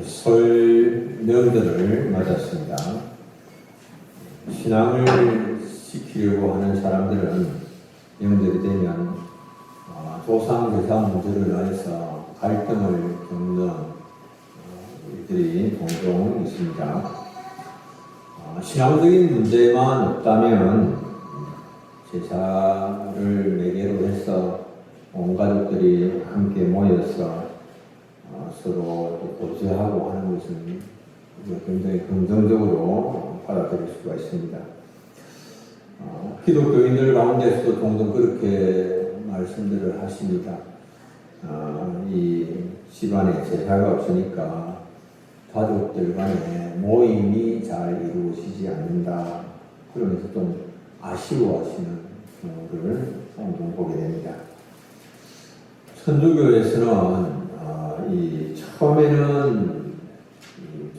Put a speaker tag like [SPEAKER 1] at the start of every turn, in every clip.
[SPEAKER 1] 설 명절을 맞았습니다. 신앙을 지키려고 하는 사람들은 명절이 되면 조상제사 문제를 위해서 갈등을 겪는 일들이 종종 있습니다. 신앙적인 문제만 없다면 제사를 매개로 해서 온 가족들이 함께 모여서 서로 교제하고 하는 것은 굉장히 긍정적으로 받아들일 수가 있습니다. 기독교인들 가운데서도 종종 그렇게 말씀들을 하십니다. 이 집안에 제사가 없으니까 가족들 간에 모임이 잘 이루어지지 않는다. 그러면서 좀 아쉬워하시는 경우를 종종 보게 됩니다. 천주교에서는 처음에는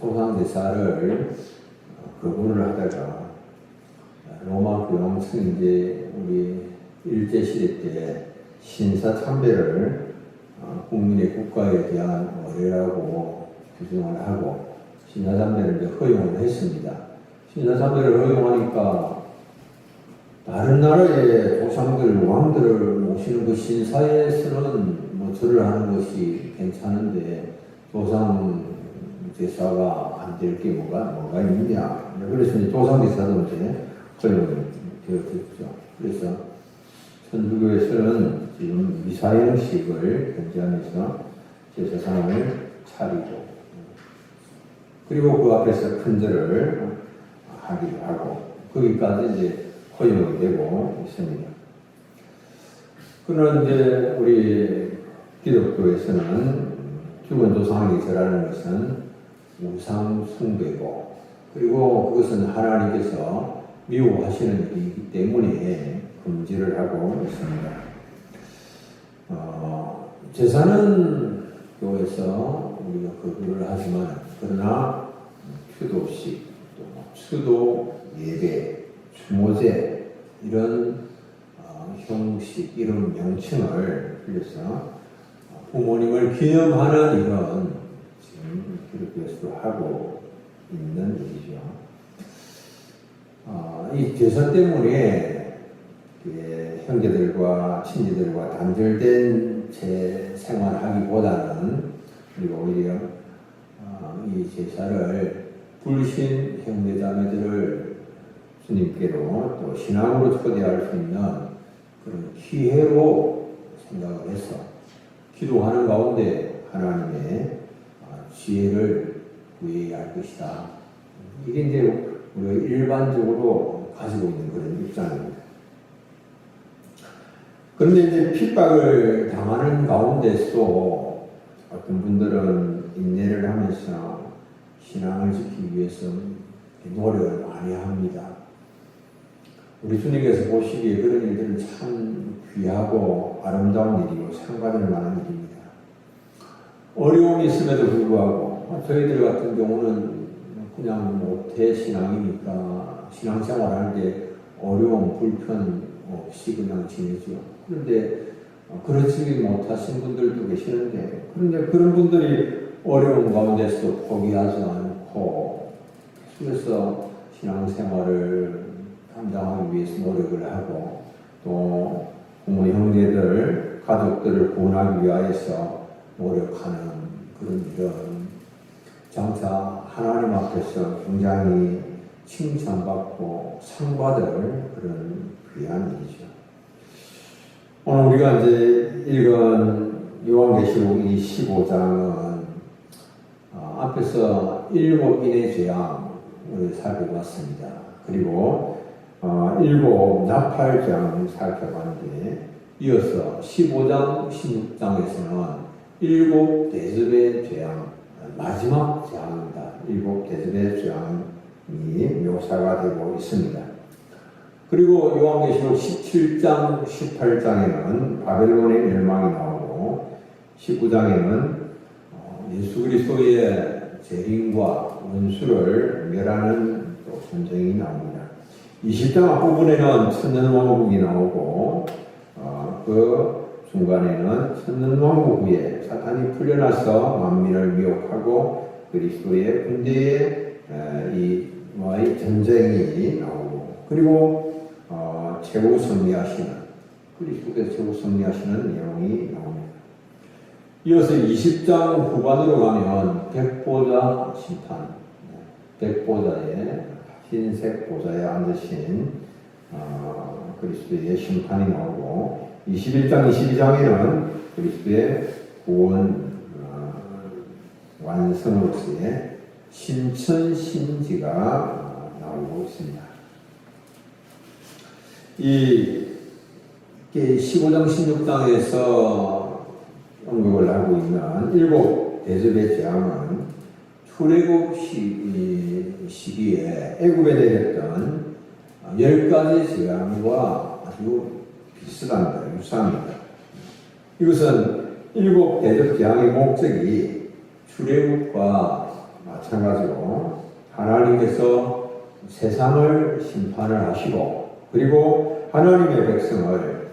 [SPEAKER 1] 조상제사를 거부를 하다가 로마 교황청이 우리 일제시대 때 신사참배를 국민의 국가에 대한 어뢰라고 규정을 하고 신사참배를 허용을 했습니다. 신사참배를 허용하니까 다른 나라의 조상들, 왕들을 모시는 그 신사에서는 절을 하는 것이 괜찮은데 조상 제사가 안 될 게 뭐가 있느냐. 그래서 이제 조상 제사도 이제 허용이 되어졌죠. 그래서 천주교에서는 지금 미사 형식을 견지하면서 제사상을 차리고 그리고 그 앞에서 큰절을 하기도 하고 거기까지 이제 허용이 되고 있습니다. 그런데 우리 기독교에서는 죽은 조상에게 절하는 것은 우상 숭배고 그리고 그것은 하나님께서 미워하시는 일이기 때문에 금지를 하고 있습니다. 제사는 교회에서 우리가 거부를 하지만 그러나 추도식, 추도 예배, 추모제 이런 형식, 이런 명칭을 빌려서 부모님을 기념하는 일은 지금 기독교에서도 하고 있는 일이죠. 이 제사 때문에 형제들과 친지들과 단절된 제 생활하기보다는 그리고 오히려 이 제사를 불신 형제자매들을 주님께로 또 신앙으로 초대할 수 있는 그런 기회로 생각을 해서 기도하는 가운데 하나님의 지혜를 구해야 할 것이다. 이게 이제 우리가 일반적으로 가지고 있는 그런 입장입니다. 그런데 이제 핍박을 당하는 가운데서 어떤 분들은 인내를 하면서 신앙을 지키기 위해서 노력을 많이 합니다. 우리 주님께서 보시기에 그런 일들은 참 귀하고 아름다운 일이고 상관할 만한 일입니다. 어려움이 있음에도 불구하고 저희들 같은 경우는 그냥 모태신앙이니까 신앙생활 하는데 어려움, 불편 없이 그냥 지내죠. 그런데 그렇지 못하신 분들도 계시는데 그런데 그런 분들이 어려운 가운데서도 포기하지 않고 계속해서 신앙생활을 감당하기 위해서 노력을 하고 또 부모 형제들, 가족들을 구원하기 위하여서 노력하는 그런 일은 장차 하나님 앞에서 굉장히 칭찬받고 상받을 그런 귀한 일이죠. 오늘 우리가 이제 읽은 요한계시록 15장은 앞에서 7인의 재앙을 살펴봤습니다. 그리고 7 나팔장 살펴봤는데 이어서 15장, 16장에서는 7 대접의 재앙, 마지막 재앙입니다. 7 대접의 재앙이 묘사가 되고 있습니다. 그리고 요한계시록 17장, 18장에는 바벨론의 멸망이 나오고 19장에는 예수 그리스도의 재림과 원수를 멸하는 또 전쟁이 나옵니다. 20장 앞부분에는 천년왕국이 나오고 그 중간에는 천년왕국 후에 사탄이 풀려나서 만민을 미혹하고 그리스도의 군대의 와의 전쟁이 나오고, 그리고 최후 승리하시는, 그리스도께서 최후 승리하시는 내용이 나옵니다. 이어서 20장 후반으로 가면 백보자 심판, 백보자의 흰색 보좌에 앉으신 그리스도의 심판이 나오고, 21장, 22장에는 그리스도의 구원 완성으로서의 신천신지가 나오고 있습니다. 이 15장, 16장에서 언급을 하고 있는 일곱 대접의 재앙은 출애굽 시기에 애굽에 내렸던 10가지 재앙과 아주 비슷합니다. 유사합니다. 이것은 일곱 대접 재앙의 목적이 출애굽과 마찬가지로 하나님께서 세상을 심판을 하시고, 그리고 하나님의 백성을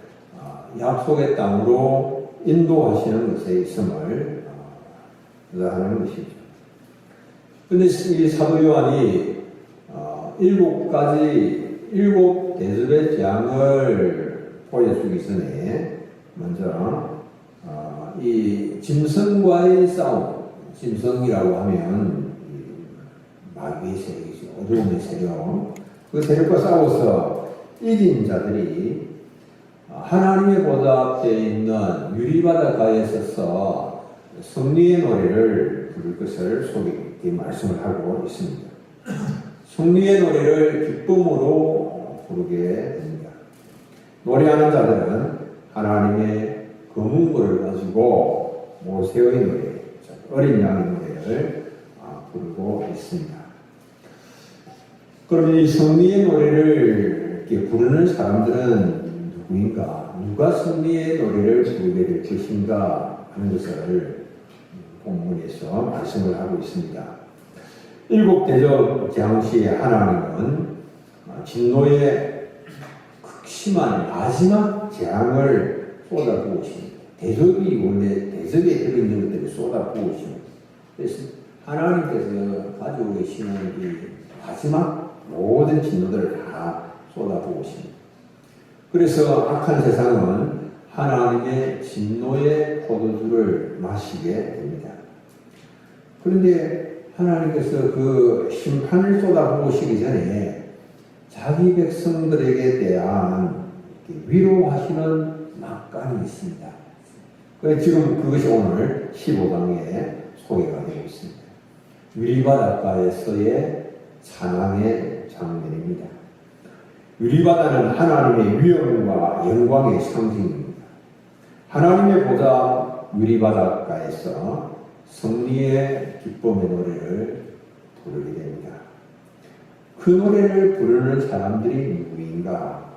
[SPEAKER 1] 약속의 땅으로 인도하시는 것에 있음을 하는 것이죠. 그런데 이 사도 요한이 일곱 대접의 재앙을 보여주기 전에 먼저 이 짐승과의 싸움, 짐승이라고 하면 마귀의 세력이죠. 어두움의 세력. 그 세력과 싸워서 이긴 자들이 하나님의 보좌 앞에 있는 유리바닷가에 서서 승리의 노래를 부를 것을 속에 말씀을 하고 있습니다. 승리의 노래를 기쁨으로 부르게 됩니다. 노래하는 자들은 하나님의 검은고를 가지고 모세의 노래, 어린 양의 노래를 부르고 있습니다. 그럼 이 승리의 노래를 이렇게 부르는 사람들은 누구인가? 누가 승리의 노래를 부르게 될 것인가 하는 것을 본문에서 말씀을 하고 있습니다. 일곱 대접 재앙 시에 하나님은 진노의 극심한 마지막 재앙을 쏟아부으십니다. 대접이 원래 대접에 들어있는 것들을 쏟아부으십니다. 그래서 하나님께서 가지고 계시는 이 마지막 모든 진노들을 다 쏟아부으십니다. 그래서 악한 세상은 하나님의 진노의 포도주를 마시게 됩니다. 그런데 하나님께서 그 심판을 쏟아부으시기 전에 자기 백성들에게 대한 위로하시는 막간이 있습니다. 그래서 지금 그것이 오늘 15장에 소개가 되고 있습니다. 유리바닷가에서의 찬양의 장면입니다. 유리바다는 하나님의 위엄과 영광의 상징입니다. 하나님의 보좌 유리바닷가에서 승리의 기쁨의 노래를 부르게 됩니다. 그 노래를 부르는 사람들이 누구인가?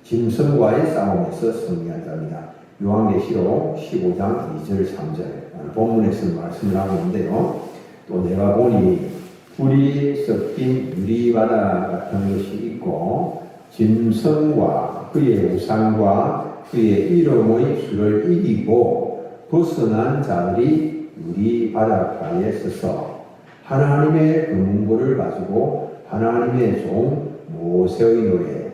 [SPEAKER 1] 짐승과의 싸움에서 승리한 자입니다. 요한계시록 15장 2절 3절 본문에서 말씀을 하고 있는데요. 또 내가 보니 불이 섞인 유리바다 같은 것이 있고 짐승과 그의 우상과 그의 이름의 수를 이기고 벗어난 자들이 유리바닷가에 서서 하나님의 금문고를 가지고 하나님의 종 모세의 노래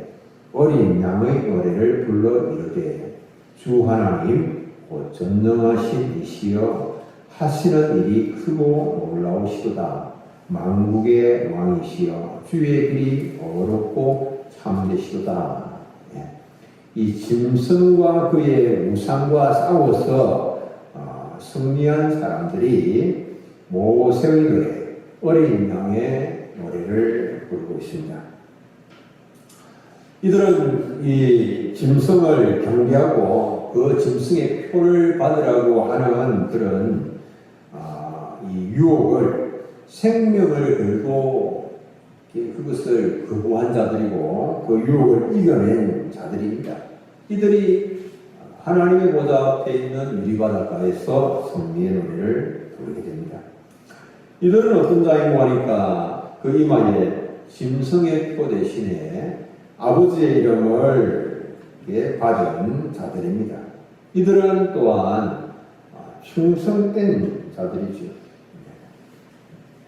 [SPEAKER 1] 어린 양의 노래를 불러 이르되 주 하나님 곧 전능하신 이시여 하시는 일이 크고 놀라우시도다. 만국의 왕이시여 주의 길이 어렵고 참되시도다. 이 짐승과 그의 우상과 싸워서 승리한 사람들이 모세의 노래, 어린 양의 노래를 부르고 있습니다. 이들은 이 짐승을 경배하고 그 짐승의 표를 받으라고 하는 그런 이 유혹을 생명을 걸고 그것을 거부한 자들이고 그 유혹을 이겨낸 자들입니다. 이들이 하나님의 보좌 앞에 있는 유리바닷가에서 승리의 노래를 부르게 됩니다. 이들은 어떤 자인고 하니까 그 이마에 짐승의 표 대신에 아버지의 이름을 받은 자들입니다. 이들은 또한 충성된 자들이죠.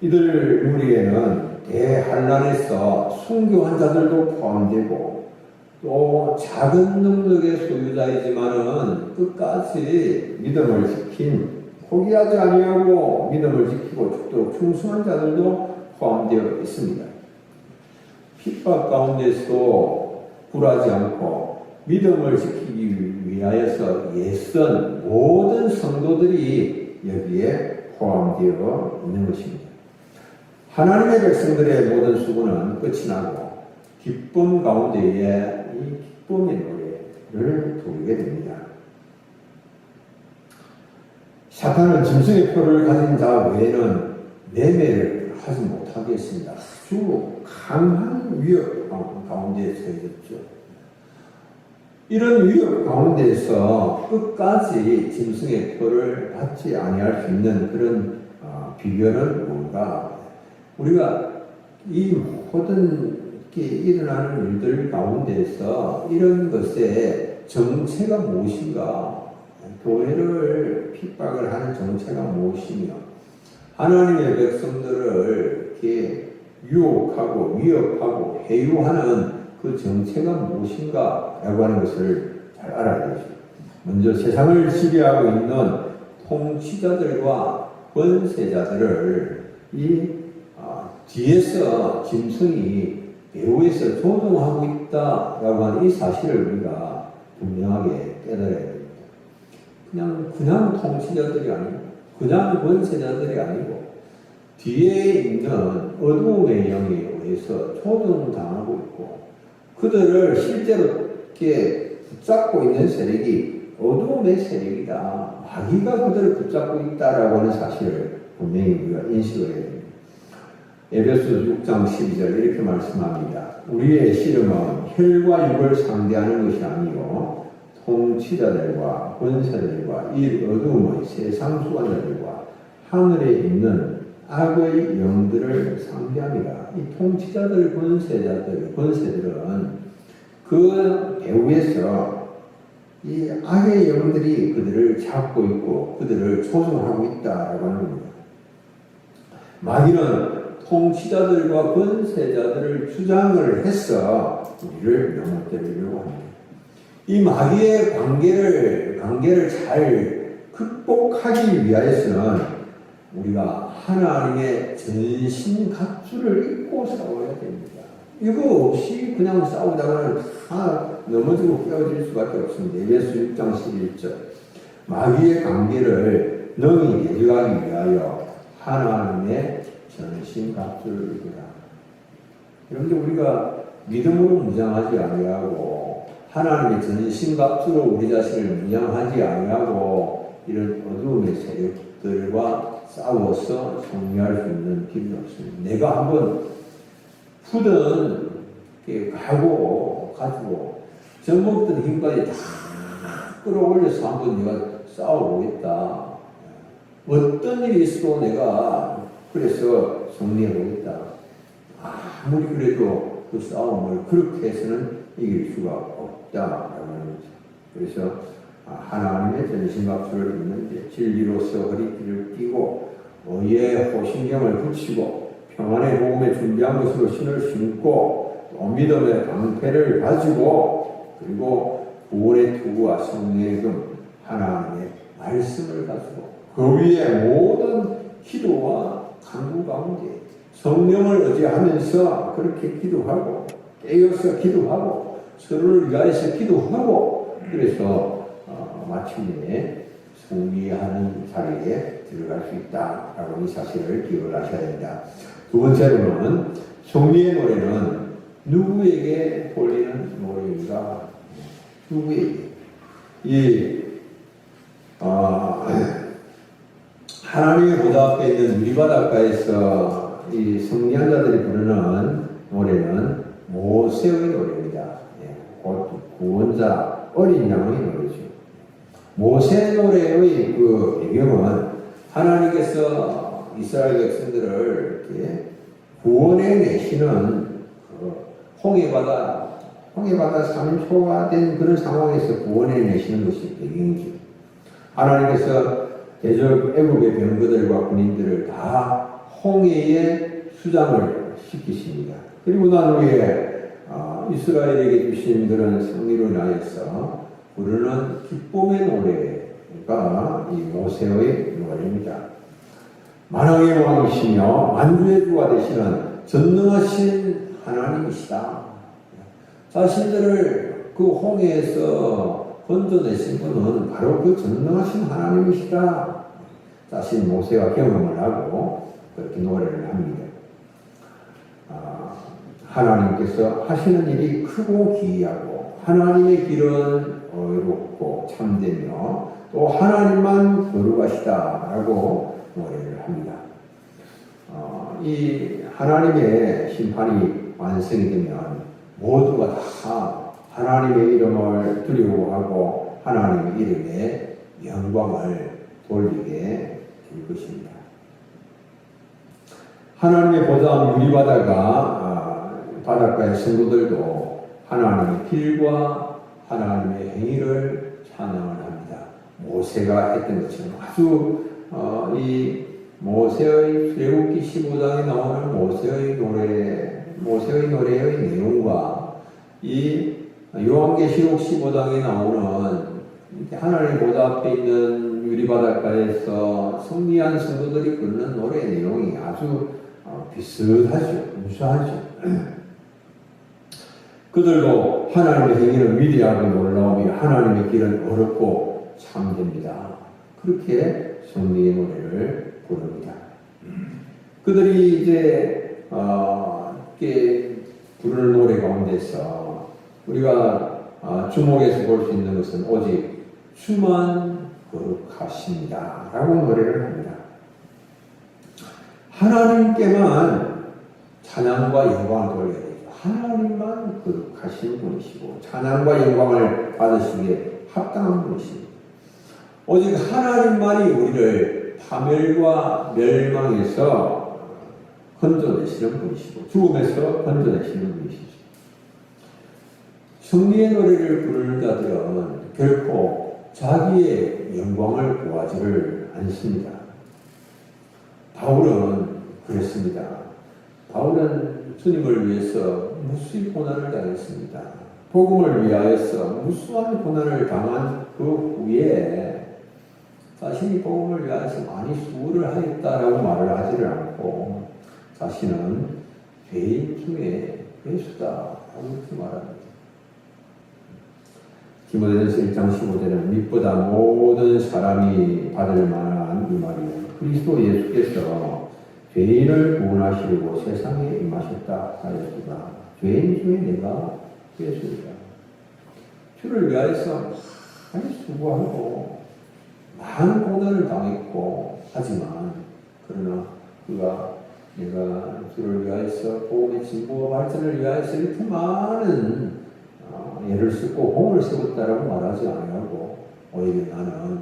[SPEAKER 1] 이들 무리에는 대환란에서 순교한 자들도 포함되고 또 작은 능력의 소유자이지만은 끝까지 믿음을 지킨 포기하지 아니하고 믿음을 지키고 죽도록 충성한 자들도 포함되어 있습니다. 핍박 가운데서도 굴하지 않고 믿음을 지키기 위하여서 애쓴 모든 성도들이 여기에 포함되어 있는 것입니다. 하나님의 백성들의 모든 수고는 끝이 나고 기쁨 가운데에 이 기쁨의 노래를 부르게 됩니다. 사탄은 짐승의 표를 가진 자 외에는 매매를 하지 못하게 했습니다. 아주 강한 위협 가운데 처해졌죠. 이런 위협 가운데서 끝까지 짐승의 표를 받지 아니할 수 있는 그런 비결은 뭔가? 우리가 이 모든 일어나는 일들 가운데서 이런 것의 정체가 무엇인가? 교회를 핍박을 하는 정체가 무엇이며 하나님의 백성들을 이렇게 유혹하고 위협하고 해유하는 그 정체가 무엇인가? 라고 하는 것을 잘 알아야 되죠. 먼저 세상을 지배하고 있는 통치자들과 권세자들을 뒤에서 짐승이 배후에서 조종하고 있다라고 하는 이 사실을 우리가 분명하게 깨달아야 됩니다. 그냥 통치자들이 아니고, 그냥 권세자들이 아니고, 뒤에 있는 어두움의 영에 의해서 조종당하고 있고, 그들을 실제로 이렇게 붙잡고 있는 세력이 어두움의 세력이다. 마귀가 그들을 붙잡고 있다라고 하는 사실을 분명히 우리가 인식을 해야 됩니다. 에베소 6장 12절 이렇게 말씀합니다. 우리의 씨름은 혈과 육을 상대하는 것이 아니요 통치자들과 권세들과 이 어두움의 세상 수관자들과 하늘에 있는 악의 영들을 상대합니다. 이 통치자들, 권세들은 그 배후에서 이 악의 영들이 그들을 잡고 있고 그들을 조종하고 있다라고 하는 겁니다. 마귀는 통치자들과 권세자들을 주장을 해서 우리를 넘어뜨리려고 합니다. 이 마귀의 관계를 잘 극복하기 위하여서는 우리가 하나님의 전신갑주를 입고 싸워야 됩니다. 이거 없이 그냥 싸우다가는 다 넘어지고 깨어질 수밖에 없습니다. 에베소 6장 11절 마귀의 관계를 능히 대적하기 위하여 하나님의 전신갑주를 입으라. 여러분들 우리가 믿음으로 무장하지 아니하고 하나님의 전신갑주로 우리 자신을 무장하지 아니하고 이런 어두움의 세력들과 싸워서 승리할 수 있는 길은 없습니다. 내가 한번 후든 가지고 젖먹던 힘까지 다 끌어올려서 한번 내가 싸워보겠다. 어떤 일이 있어도 내가 그래서 승리해보겠다. 아무리 그래도 그 싸움을 그렇게 해서는 이길 수가 없다라고 하는 거죠. 그래서 하나님의 전신갑주를 입는 진리로서 허리띠를 띠고 의의 호신경을 붙이고 평안의 복음에 준비한 것으로 신을 신고 또 믿음의 방패를 가지고 그리고 구원의 투구와 성령의 금 하나님의 말씀을 가지고 그 위에 모든 기도와 간구 가운데 성령을 의지하면서 그렇게 기도하고 깨어서 기도하고 서로를 위하여서 기도하고 그래서 마침내 승리하는 자리에 들어갈 수 있다라고 이 사실을 기억을 하셔야 됩니다. 두 번째로는 승리의 노래는 누구에게 돌리는 노래인가? 누구에게? 하나님의 보좌 앞에 있는 유리바닷가에서 이 승리한 자들이 부르는 노래는 모세의 노래입니다. 곧 구원자 어린 양의 노래죠. 모세 노래의 그 배경은 하나님께서 이스라엘 백성들을 이렇게 구원해 내시는 그 홍해바다 3초가 된 그런 상황에서 구원해 내시는 것이 배경이죠. 하나님께서 대적 애국의 병거들과 군인들을 다 홍해에 수장을 시키십니다. 그리고 난 후에 이스라엘에게 주신 그런 승리로 인하여서 부르는 기쁨의 노래가 이 모세의 노래입니다. 만왕의 왕이시며 만주의 주가 되시는 전능하신 하나님이시다. 자신들을 그 홍해에서 건져내신 분은 바로 그 전능하신 하나님이시다. 자신 모세가 경험을 하고 그렇게 노래를 합니다. 하나님께서 하시는 일이 크고 기이하고 하나님의 길은 어이롭고 참되며 또 하나님만 거룩하시다 라고 노래를 합니다. 이 하나님의 심판이 완성이 되면 모두가 다 하나님의 이름을 두려워하고 하나님의 이름에 영광을 돌리게 될 것입니다. 하나님의 보좌 바닷가의 성도들도 하나님의 길과 하나님의 행위를 찬양을 합니다. 모세가 했던 것처럼 아주 이 모세의 출애굽기 15장에 나오는 모세의 노래의 내용과 이 요한계시록 15장에 나오는 하나님 보좌 앞에 있는 유리바닷가에서 승리한 성도들이 부르는 노래 내용이 아주 비슷하죠. 유사하죠. 그들도 하나님의 행위는 위대하고 놀라우며 하나님의 길은 어렵고 참됩니다. 그렇게 승리의 노래를 부릅니다. 그들이 이제 부르는 노래 가운데서 우리가 주목해서 볼 수 있는 것은 오직 주만 거룩하십니다 라고 노래를 합니다. 하나님께만 찬양과 영광을 돌려야 되죠. 하나님만 거룩하신 분이시고 찬양과 영광을 받으시기에 합당한 분이십니다. 오직 하나님만이 우리를 파멸과 멸망에서 건져내시는 분이시고 죽음에서 건져내시는 분이시죠. 승리의 노래를 부르는 자들은 결코 자기의 영광을 구하지를 않습니다. 바울은 그랬습니다. 바울은 주님을 위해서 무수히 고난을 당했습니다. 복음을 위하여서 무수한 고난을 당한 그 후에 자신이 복음을 위하여서 많이 수고를 하였다라고 말을 하지를 않고 자신은 죄인 중에 괴수다라고 이렇게 말합니다. 디모데전서 1장 15절은 밑보다 모든 사람이 받을 만한 이 말이에요. 그리스도 예수께서 죄인을 구원하시려고 세상에 임하셨다 하였으나 죄인 중에 내가 괴수이다. 주를 위하여서 많이 수고하고 많은 고난을 당했고 하지만 그러나 내가 주를 위하여서 복음의 진보와 발전을 위하여서 이렇게 많은 애를 쓰고 공을 세웠다라고 말하지 않냐고 오히려 나는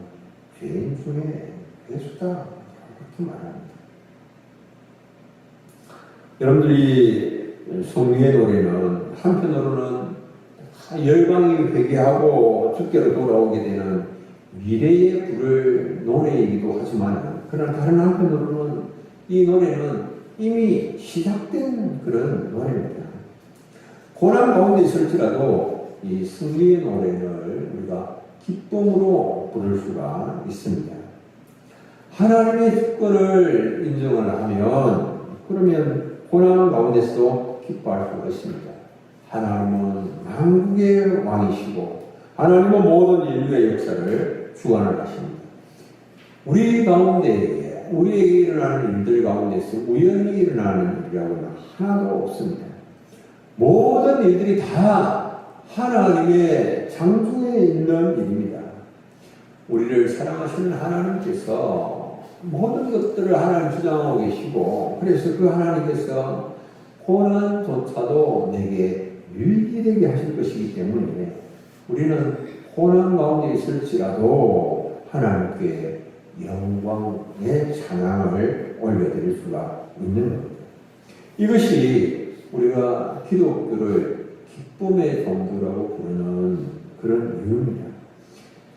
[SPEAKER 1] 죄인 중에 괴수다 그렇게 말합니다. 여러분들이 승리의 노래는 한편으로는 열방이 회개하고 주께로 돌아오게 되는 미래에 부를 노래이기도 하지만 그러나 다른 한편으로는 이 노래는 이미 시작된 그런 노래입니다. 고난 가운데 있을지라도 이 승리의 노래를 우리가 기쁨으로 부를 수가 있습니다. 하나님의 주권을 인정을 하면 그러면 고난 가운데서도 기뻐할 수가 있습니다. 하나님은 만국의 왕이시고 하나님은 모든 인류의 역사를 주관을 하십니다. 우리 가운데 우리에게 일어나는 일들 가운데서 우연히 일어나는 일이라고는 하나도 없습니다. 모든 일들이 다 하나님의 장중에 있는 일입니다. 우리를 사랑하시는 하나님께서 모든 것들을 하나님 주장하고 계시고 그래서 그 하나님께서 고난조차도 내게 유익이 되게 하실 것이기 때문에 우리는 고난 가운데 있을지라도 하나님께 영광의 찬양을 올려드릴 수가 있는 겁니다. 이것이 우리가 기독교를 기쁨의 종교라고 부르는 그런 이유입니다.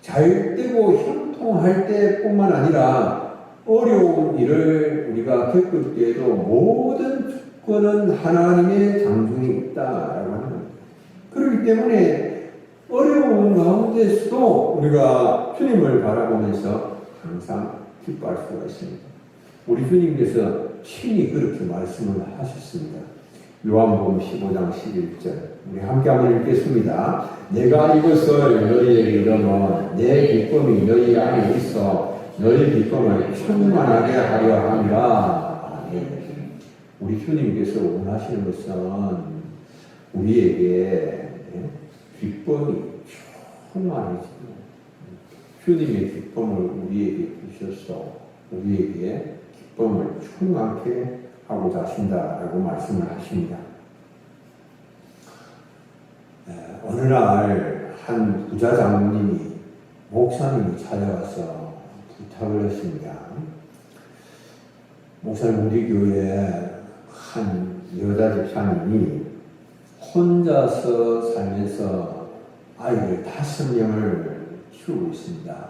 [SPEAKER 1] 잘 되고 형통할 때뿐만 아니라 어려운 일을 우리가 겪을 때에도 모든 주권은 하나님의 장중에 있다라고 하는 겁니다. 그렇기 때문에 어려운 가운데서도 우리가 주님을 바라보면서 항상 기뻐할 수가 있습니다. 우리 주님께서 친히 그렇게 말씀을 하셨습니다. 요한복음 15장 11절 우리 함께 한번 읽겠습니다. 내가 이것을 너희에게 이르면 내 기쁨이 너희 안에 있어 너희 기쁨을 충만하게 하려 함이라. 우리 주님께서 원하시는 것은 우리에게 기쁨이 충만해지고 주님의 기쁨을 우리에게 주셔서 우리에게 기쁨을 충만케 하고자 하신다라고 말씀을 하십니다. 어느 날 한 부자 장로님이 목사님이 찾아와서 부탁을 했습니다. 목사님, 우리 교회에 한 여자 집사님이 혼자서 살면서 아이들 5명을 키우고 있습니다.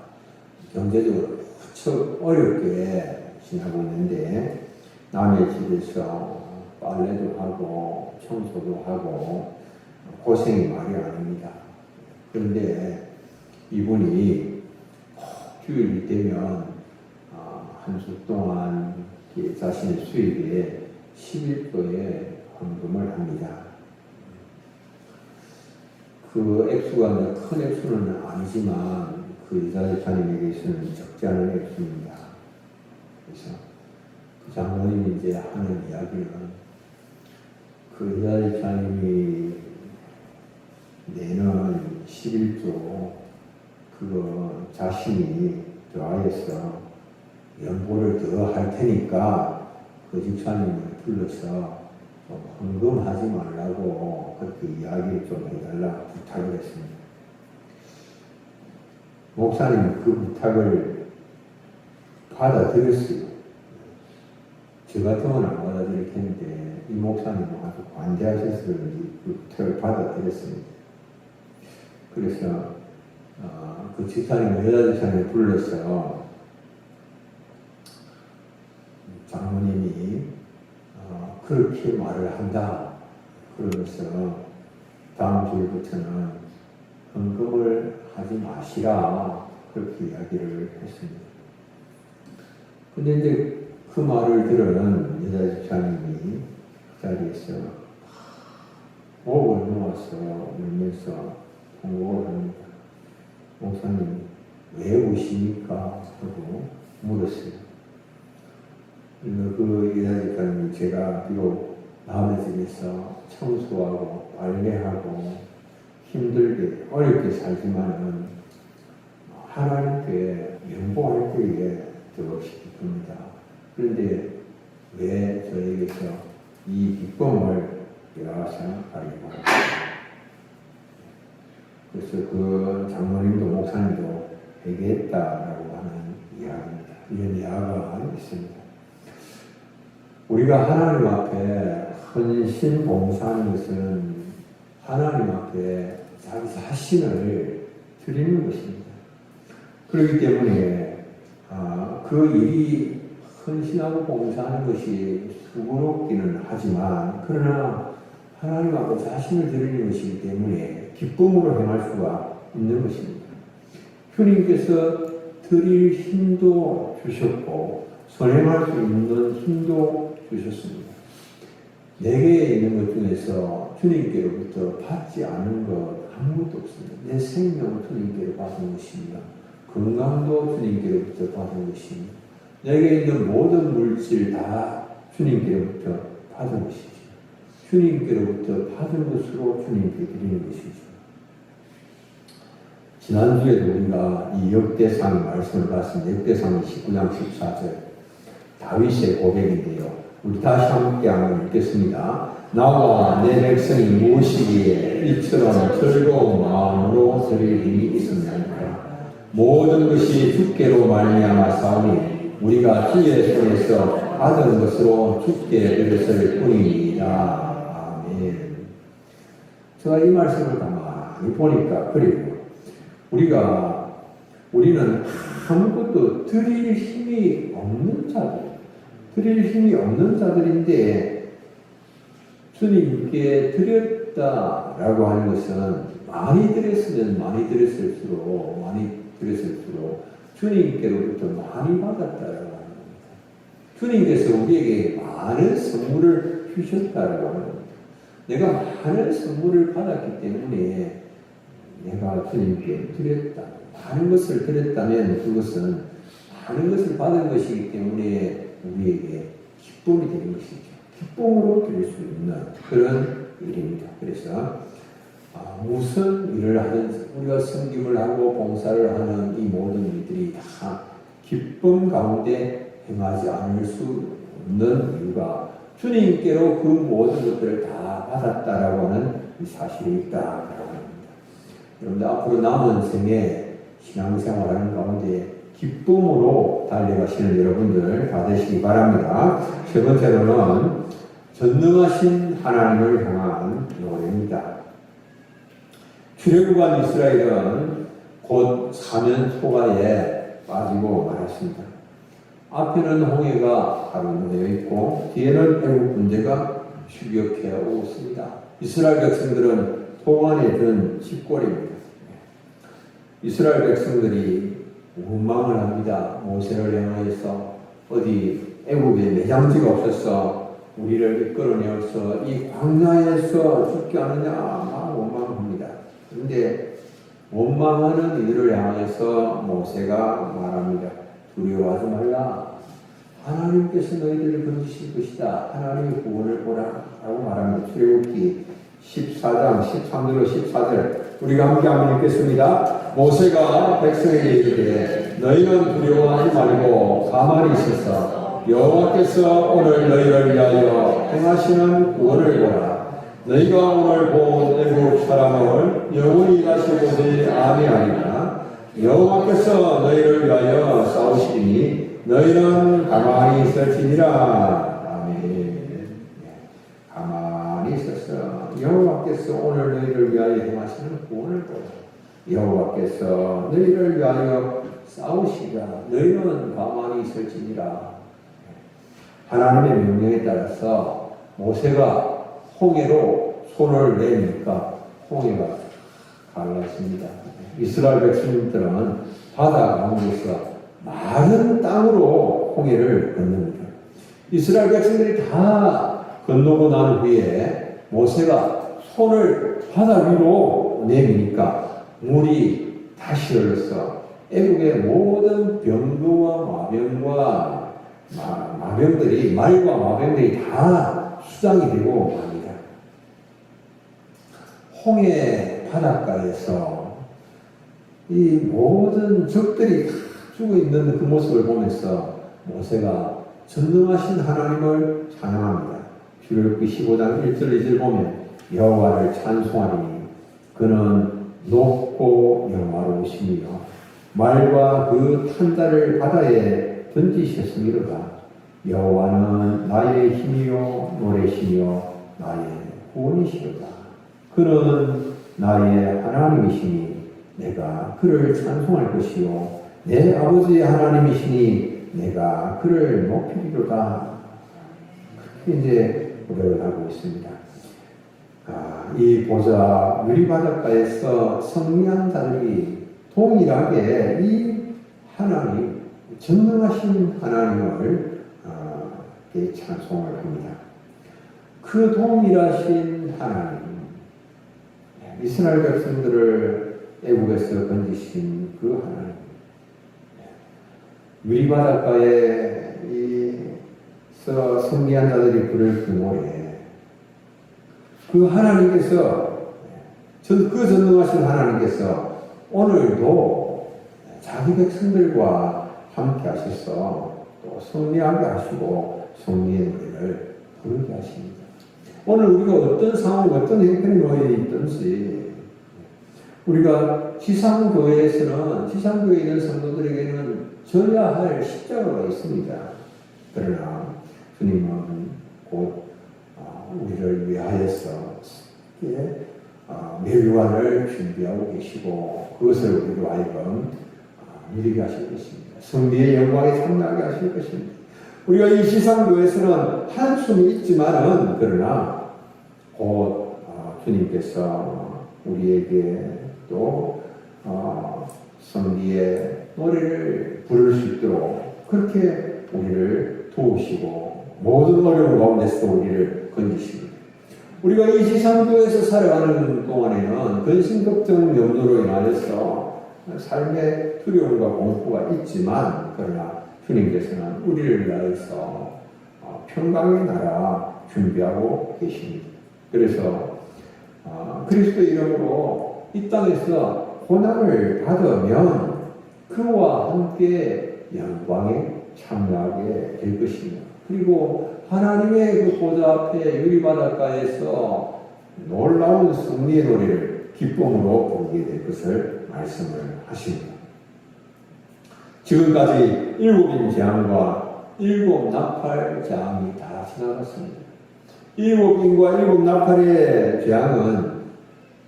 [SPEAKER 1] 경제적으로 무척 어렵게 지내고 있는데 남의 집에서 빨래도 하고 청소도 하고 고생이 말이 아닙니다. 그런데 이분이 주일이 되면 한 주 동안 자신의 수입에 11조의 헌금을 합니다. 그 액수가 큰 액수는 아니지만 그 여자 집사님에게서는 적지 않은 액수입니다. 그래서 그 장로님이 이제 하는 이야기는 그 여자 집사님이 내는 11조 그거 자신이 더하여서 연보를 더 할 테니까 그 집사님을 불러서 헌금하지 말라고 그렇게 이야기를 좀 해달라 부탁을 했습니다. 목사님은 그 부탁을 받아들였어요. 저 같으면 안 받아들일 텐데 이 목사님은 아주 관대하셔서 그 부탁을 받아들였습니다. 그래서 그 집사님을 여자 집사님을 불러서 장모님이 그렇게 말을 한다. 그러면서 다음 주부터는 헌금을 하지 마시라. 그렇게 이야기를 했습니다. 근데 이제 그 말을 들은 여자 집사님이 그 자리에서 목을 놓아서 울면서 통곡을 합니다. 목사님, 왜 우십니까? 하고 물었어요. 그 여자 집사님이 제가 비록 남의 집에서 청소하고 빨래하고 힘들게 어렵게 살지만은 하나님께 연보할 때에 더없이 기쁩니다. 그런데 왜 저에게서 이 기쁨을 생각하려고 합니다. 그래서 그 장로님도 목사님도 회개했다라고 하는 이야기입니다. 이런 이야기가 있습니다. 우리가 하나님 앞에 헌신 봉사하는 것은 하나님 앞에 자기 자신을 드리는 것입니다. 그렇기 때문에 그 일이 헌신하고 봉사하는 것이 수고롭기는 하지만 그러나 하나님 앞에 자신을 드리는 것이기 때문에 기쁨으로 행할 수가 있는 것입니다. 주님께서 드릴 힘도 주셨고 선행할 수 있는 힘도 주셨습니다. 내게 있는 것 중에서 주님께로부터 받지 않은 것 아무것도 없습니다. 내 생명을 주님께로 받은 것이며 건강도 주님께로부터 받은 것이며 내게 있는 모든 물질 다 주님께로부터 받은 것이죠. 주님께로부터 받은 것으로 주님께 드리는 것이죠. 지난주에도 우리가 이 역대상 말씀을 봤습니다. 역대상 19장 14절 다윗의 고백인데요. 우리 다시 함께 한번 읽겠습니다. 나와 내 백성이 무엇이기에 이처럼 즐거운 마음으로 드릴 힘이 있었나이까. 모든 것이 주께로 말미암아 싸우니 우리가 주의 손에서 받은 것으로 주께 드렸을 뿐입니다. 아멘. 제가 이 말씀을 가만히 보니까 그리고 우리는 아무것도 드릴 힘이 없는 자들인데 주님께 드렸다라고 하는 것은 많이 드렸을수록 주님께로부터 많이 받았다라고 하는 겁니다. 주님께서 우리에게 많은 선물을 주셨다라고 하는 겁니다. 내가 많은 선물을 받았기 때문에 내가 주님께 드렸다. 많은 것을 드렸다면 그것은 많은 것을 받은 것이기 때문에 우리에게 기쁨이 되는 것이죠. 기쁨으로 드릴 수 있는 그런 일입니다. 그래서 무슨 일을 하든 우리가 섬김을 하고 봉사를 하는 이 모든 일들이 다 기쁨 가운데 행하지 않을 수 없는 이유가 주님께로 그 모든 것들을 다 받았다라고 하는 사실이 있다라고 합니다. 여러분들 앞으로 남은 생에 신앙생활하는 가운데 기쁨으로 달려가시는 여러분들 다 되시기 바랍니다. 세 번째로는 전능하신 하나님을 향한 노래입니다. 출애굽한 이스라엘은 곧 사면 초가에 빠지고 말았습니다. 앞에는 홍해가 가로되어 있고 뒤에는 애국 군대가 추격해 오고 있습니다. 이스라엘 백성들은 통안에 든 집골입니다. 이스라엘 백성들이 원망을 합니다. 모세를 향하여서 어디 애국에 내장지가 없어서 우리를 이끌어내어서 이 광야에서 죽게 하느냐 막 원망합니다. 그런데 원망하는 이들을 향해서 모세가 말합니다. 두려워하지 말라. 하나님께서 너희들을 건지실 것이다. 하나님의 구원을 보라. 라고 말합니다. 출애굽기 14장 13절로 14절 우리가 함께 한번 읽겠습니다. 모세가 백성에게 이르되 너희는 두려워하지 말고 가만히 있어서 여호와께서 오늘 너희를 위하여 행하시는 구원을 보라. 너희가 오늘 본 애국 사람을 영원히 다시 보지 아니하리라. 여호와께서 너희를 위하여 싸우시니 너희는 가만히 있을지니라. 아멘. 가만히 있어서 여호와께서 오늘 너희를 위하여 행하시는 구원을 보라. 여호와께서 너희를 위하여 싸우시라. 너희는 가만히 있을지니라. 하나님의 명령에 따라서 모세가 홍해로 손을 내니까 홍해가 갈랐습니다. 이스라엘 백성들은 바다 가운데서 마른 땅으로 홍해를 건넙니다. 이스라엘 백성들이 다 건너고 난 후에 모세가 손을 바다 위로 내미니까 물이 다시 흘러서 애국의 모든 병거와 마병들이 말과 마병들이 다 수장이 되고 맙니다. 홍해 바닷가에서 이 모든 적들이 다 죽어 있는 그 모습을 보면서 모세가 전능하신 하나님을 찬양합니다. 출애굽기 15장 1절 2절 보면 여호와를 찬송하리니 그는 높고 영화로우시며 말과 그 탄자를 바다에 던지셨으미로다. 여호와는 나의 힘이요 노래시며 나의 구원이시로다. 그는 나의 하나님이시니 내가 그를 찬송할 것이요 내 아버지의 하나님이시니 내가 그를 높이리로다. 그렇게 이제 고백을 하고 있습니다. 이 보좌 유리바닷가에서 성리한 자들이 동일하게 이 하나님, 전능하신 하나님을 찬송을 합니다. 그 동일하신 하나님, 이스라엘 백성들을 애국에서 건지신 그 하나님, 유리바닷가에서 성리한 자들이 부를 그 노래, 그 하나님께서, 그 전능하신 하나님께서 오늘도 자기 백성들과 함께 하셔서 또 승리하게 하시고 승리의 노래를 부르게 하십니다. 오늘 우리가 어떤 상황, 어떤 형편에 있든지 우리가 지상교회에 있는 성도들에게는 져야 할 십자가가 있습니다. 그러나 주님은 곧 우리를 위하여서 멸관을 준비하고 계시고 그것을 우리로 하여금 이르게 하실 것입니다. 승리의 영광에 참여하게 하실 것입니다. 우리가 이 지상교회에서는 한숨이 있지만은 그러나 곧 주님께서 우리에게 또 승리의 노래를 부를 수 있도록 그렇게 우리를 도우시고 모든 어려움 가운데서 우리를 건지십니다. 우리가 이 지상교회에서 살아가는 동안에는 근심, 걱정, 염려로 인하여서 삶의 두려움과 공포가 있지만 그러나 주님께서는 우리를 위하여서 평강의 나라 준비하고 계십니다. 그래서 그리스도 이름으로 이 땅에서 고난을 받으면 그와 함께 영광에 참여하게 될 것입니다. 그리고 하나님의 그 보좌 앞에 유리바닷가에서 놀라운 승리의 노래를 기쁨으로 부르게 될 것을 말씀을 하십니다. 지금까지 7인 재앙과 7 나팔 재앙이 다 지나갔습니다. 7인과 7 나팔의 재앙은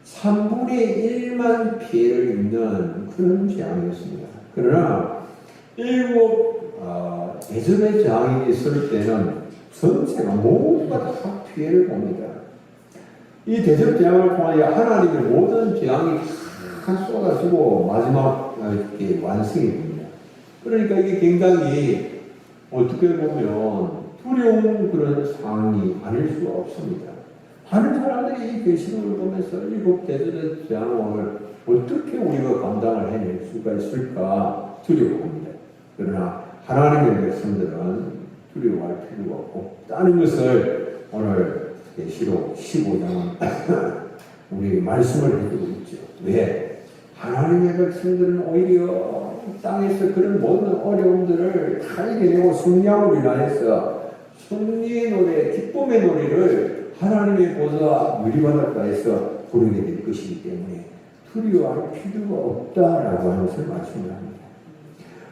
[SPEAKER 1] 3분의 1만 피해를 입는 그런 재앙이었습니다. 그러나 7 대접의 재앙이 있을 때는 전체가 모두가 다 피해를 봅니다. 이 대접 재앙을 통하여 하나님의 모든 재앙이 다 쏟아지고 마지막 이렇게 완성이 됩니다. 그러니까 이게 굉장히 어떻게 보면 두려운 그런 상황이 아닐 수가 없습니다. 많은 사람들이 이 계시록을 보면서 7 대접의 재앙을 어떻게 우리가 감당을 해낼 수가 있을까 두려워합니다. 그러나 하나님의 백성들은 두려워할 필요가 없다는 것을 오늘 계시록 15장은 우리 말씀을 해주고 있죠. 왜? 하나님의 백성들은 오히려 땅에서 그런 모든 어려움들을 다 이겨내고 승리함으로 인하여서 승리의 노래, 기쁨의 노래를 하나님의 보좌 유리바닷가에서 부르게 될 것이기 때문에 두려워할 필요가 없다라고 하는 것을 말씀을 합니다.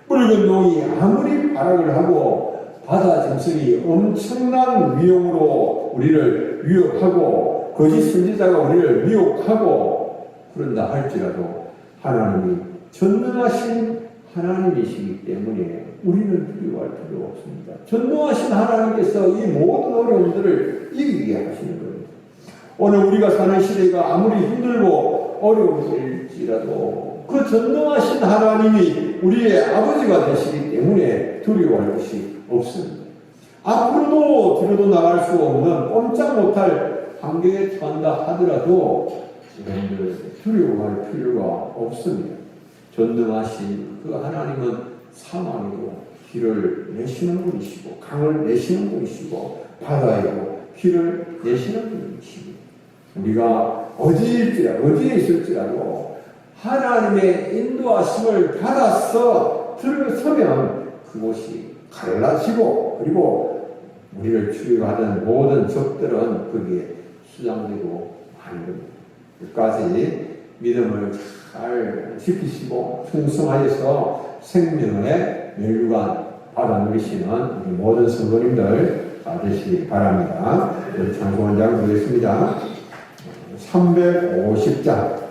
[SPEAKER 1] 붉은 용이 아무리 발악을 하고 바다 짐승이 엄청난 위용으로 우리를 위협하고 거짓 선지자가 우리를 미혹하고 그런다 할지라도 하나님이 전능하신 하나님이시기 때문에 우리는 두려워할 필요가 없습니다. 전능하신 하나님께서 이 모든 어려움들을 이기게 하시는 겁니다. 오늘 우리가 사는 시대가 아무리 힘들고 어려울지라도 그 전능하신 하나님이 우리의 아버지가 되시기 때문에 두려워할 것이 없습니다. 앞으로도 뒤로도 나갈 수 없는 꼼짝 못할 환경에 처한다 하더라도 여러분들 두려워할 필요가 없습니다. 전능하신 그 하나님은 사망으로 길을 내시는 분이시고 강을 내시는 분이시고 바다에도 길을 내시는 분이십니다. 우리가 어디에 있을지라도 하나님의 인도하심을 받아서 들어서면 그곳이 갈라지고 그리고 우리를 추격하던 모든 적들은 거기에 수장되고 마는 겁니다. 끝까지 믿음을 잘 지키시고 충성하여서 생명의 멸류관 받아 누리시는 우리 모든 성도님들 되시기 바랍니다. 우리 찬송원장 부르겠습니다. 350장